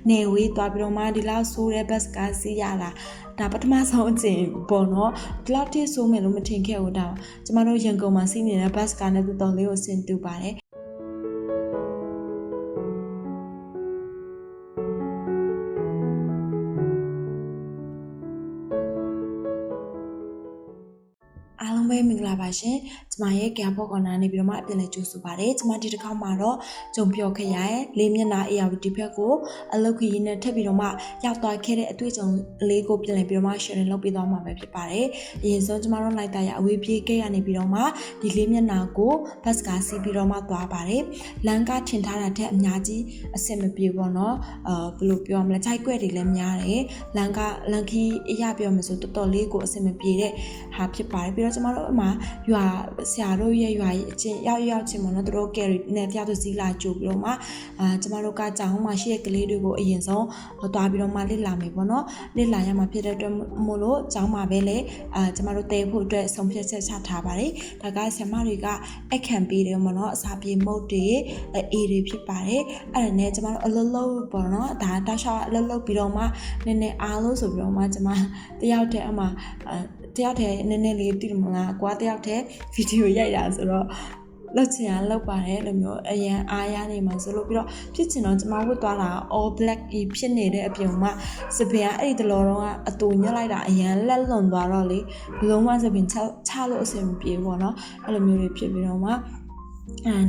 နေဝေးသွားပြီးတော့မှဒီလောက်ဆိုးတဲ့ဘတ်ကားစီးရတာဒါပထမဆုံးအကြိမ်ပေါ့နော်ဒီလောက်ထိဆိုးမယ်လို့မထင်ခဲ့ဘူးဒါကျမတို့ရန်ကုန်မှာစီးနေတဲ့ဘတ်ကားနဲ့တော်တော်လေးကိုဆင်တူပါတယ်အားလုံးပဲမင်္ဂလာပါရှင်ကျမရဲ့ကံဖော့ကော်နာနေပြီးတော့မှအပြင်လဲကြိုးဆိုပါတယ်ကျမဒီတစ်ခေါက်မှာတော့ဂျုံပြော်ခရိုင်လေးမျက်နှာ ARD ဘက်ကိုအလုတ်ခရီးနဲ့ထပ်ပြီးတော့မှရောက်သွားခဲ့တဲ့အတွေ့အကြုံလေးကိုပြင်လဲပြီးတော့မှ sharing လုပ်ပေးသွားမှာပဲဖြစ်ပါတယ်အရင်ဆုံးကျမတို့လိုက်တာရအဝေးပြေးခဲ့ရနေပြီးတော့မှဒီလေးမျက်နှာကိုဘတ်ကားစီးပြီးတော့မှသွားပါတယ်လမ်းကထင်ထားတာထက်အများကြီးအဆင်မပြေပေါ့နော်ဘယ်လိုပြောမလဲခြိုက်ကွက်တွေလည်းများတယ်လမ်းခီးအရာပြောမှဆိုတော်တော်လေးကိုအဆင်မပြေတဲ့ဟာဖြစ်ပါတယ်ပြီးတော့ကျမတို့အမှရွာဆရာတို့ရဲ့ရွာအချင်းရောက်ချင်းပေါ့နော်တို့ carry နဲ့တရားသူစီးလာကြိုပြီးတော့မှကျမတို့ကကြောင်မှာရှိတဲ့ကလေးတွေကိုအရင်ဆုံးသွားပြီးတော့မှလေ့လာမယ်ပေါ့နော်လေ့လာရမှာဖြစ်တဲ့အတွက်မို့လို့ကျောင်းမှာပဲလေကျမတို့တဲဖို့အတွက်ဆုံးဖြတ်ချက်ချထားပါတယ်ဒါကဆရာမတွေကအခန့်ပေးတယ်ပေါ့နော်အစာပြေမုတ်တွေအေးတွေဖြစ်ပါတယ်အဲ့ဒါနဲ့ကျမတို့အလုံးလုံးပေါ့နော်ဒါတောက်လျှောက်အလုံးလုံးပြီးတော့မှနည်းနည်းအားလို့ဆိုပြီးတော့မှကျမတယောက်တည်းအမှတယောက်တည်းနည်းနည်းလေးတည်မလားကွာတယောက်တည်းဗီဒီယိုရိုက်တာဆိုတော့လောက်ချင်အောင်လောက်ပါတယ်လို့မျိုးအရန်အားရနေမှာဆိုလို့ပြီးတော့ဖြစ်ချင်တော့ကျမဝတ်သွားတာ all black ဖြစ်နေတဲ့အပြင်မှာစပင်ကအဲ့ဒီတလောတော့အတူညှက်လိုက်တာအရန်လက်လွန်သွားတော့လေဘလုံးမစပင်ချလို့အဆင်မပြေဘူးပေါ့နော်အဲ့လိုမျိုးတွေဖြစ်ပြီးတော့မှ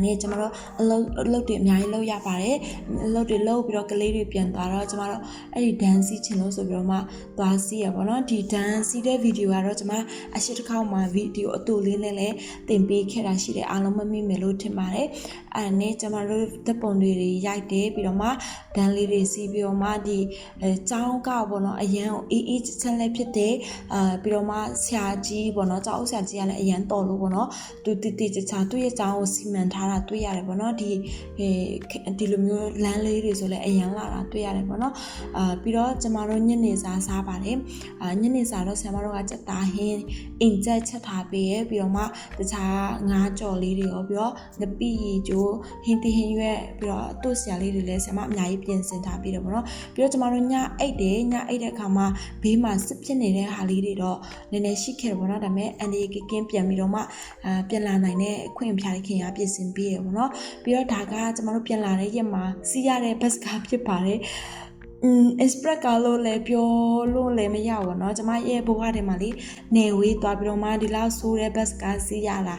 နဲ့ကျမတို့အလုပ်တွေအများကြီးလုပ်ရပါတယ်အလုပ်တွေလုပ်ပြီးတော့ကလေးတွေပြန်သွားတော့ကျမတို့အဲ့ဒီ dance စီးချင်လို့ဆိုပြီးတော့မှသွားစီးရပါတော့ဒီ dance စီးတဲ့ဗီဒီယိုကတော့ကျမအရှိတစ်ခေါက်မှာဗီဒီယိုအတူလေးနဲ့လည်းတင်ပေးခဲ့တာရှိတယ်အားလုံးမမိမယ်လို့ထင်ပါတယ်အဲ့နဲ့ကျမတို့တပ်ပုံတွေရိုက်တယ်ပြီးတော့မှ dance လေးတွေစီးပြီးတော့မှဒီကျောင်းကောက်ပေါ့နော်အရန်ကိုအေးချက်လည်းဖြစ်တယ်ပြီးတော့မှဆရာကြီးပေါ့နော်ကျောင်းဆရာကြီးကလည်းအရန်တော်လို့ပေါ့နော်သူတီချာသူ့ရဲ့ကျောင်းကိုစီမံထားတာတွေ့ရတယ်ပေါ့နော်ဒီလိုမျိုးလမ်းလေးတွေဆိုလည်းအရန်လာတာတွေ့ရတယ်ပေါ့နော်ပြီးတော့ကျမတို့ညနေစားပါတယ်ညနေစားတော့ဆရာမတို့ကစက်သားဟင်းအိမ်ကျက်ချက်ထားပေးရပြီးတော့မှတခြားငါးကြော်လေးတွေရောပြီးတော့ငပိရီကျိုးဟင်းတီဟင်းရွက်ပြီးတော့အတုဆရာလေးတွေလည်းဆရာမအများကြီးပြင်ဆင်ထားပေးတယ်ပေါ့နော်ပြီးတော့ကျမတို့ညအိတ်တဲ့အခါမှာဘေးမှာစစ်ဖြစ်နေတဲ့ဟာလေးတွေတော့နည်းနည်းရှိခဲ့တယ်ပေါ့နော်ဒါပေမဲ့အန်ဒီကင်းပြန်ပြီးတော့မှပြန်လာနိုင်တဲ့အခွင့်အဖြားလေးခင်ရပြင်ဆင်ပေးရပေါ့နော်ပြီးတော့ဒါကကျမတို့ပြန်လာတဲ့ရက်မှာစီးရတဲ့ဘတ်ကားဖြစ်ပါတယ်express ကလို့လည်းပြောလို့လည်းမရဘူးเนาะကျမရဲ့ဘဝထဲမှာလေနေဝေးသွားပြီးတော့မှဒီလောက်ဆိုးတဲ့ဘတ်ကားစီးရတာ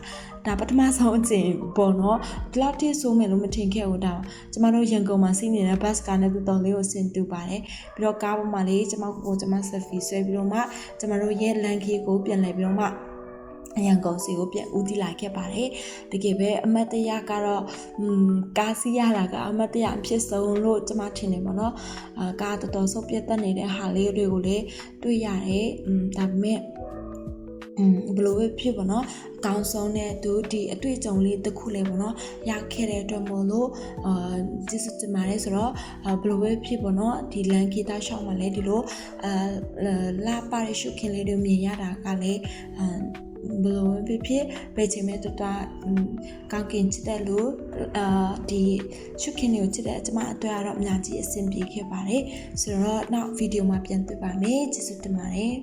ဒါပထမဆုံးအကြိမ်ပေါ့နော်ဒီလောက်ထိဆိုးမယ်လို့မထင်ခဲ့ဘူးဒါကျမတို့ရန်ကုန်မှာစီးနေတဲ့ဘတ်ကားနဲ့တော်တော်လေးကိုဆင်တူပါတယ်ပြီးတော့ကားပေါ်မှာလေကျမဆက်ဖီဆွဲပြီးတော့မှကျမတို့ရဲ့လန်ခီကိုပြန်လဲပြီးတော့မှအရန်ကုန်စီကိုပြန်ဦးတည်လာခဲ့ပါတယ်တကယ်ပဲအမတ်တရကတော့ကားစီးရတာကအမတ်တရအဖြစ်ဆုံးလို့ကျမထင်တယ်ပေါ့နော်ကားတော်တော်ဆုပ်ပြတ်တက်နေတဲ့ဟာလေးတွေကိုလည်းတွေ့ရတယ်ဒါပေမဲ့ဘလို့ပဲဖြစ်ပေါ့နော်အကောင်းဆုံးနဲ့သူဒီအတွေ့အကြုံလေးတစ်ခုလေးပေါ့နော်ရခဲ့တဲ့အတွက်မို့လို့ကျေးဇူးတင်ပါတယ်ဆိုတော့ဘလို့ပဲဖြစ်ပေါ့နော်ဒီလန်ကီတာရှော့မှာလည်းဒီလိုလာပါရရှုခင်လေးတွေမြင်ရတာကလည်းဘလို့ဖြစ်ပဲချင်မဲ့တော့ကောင်းကင်ချစ်တဲ့လူဒီရှုခင်တွေကိုချစ်တဲ့ကျမအတွက်ကတော့အများကြီးအဆင်ပြေခဲ့ပါတယ်ဆိုတော့နောက်ဗီဒီယိုမှာပြန်တွေ့ပါမယ်ကျေးဇူးတင်ပါတယ်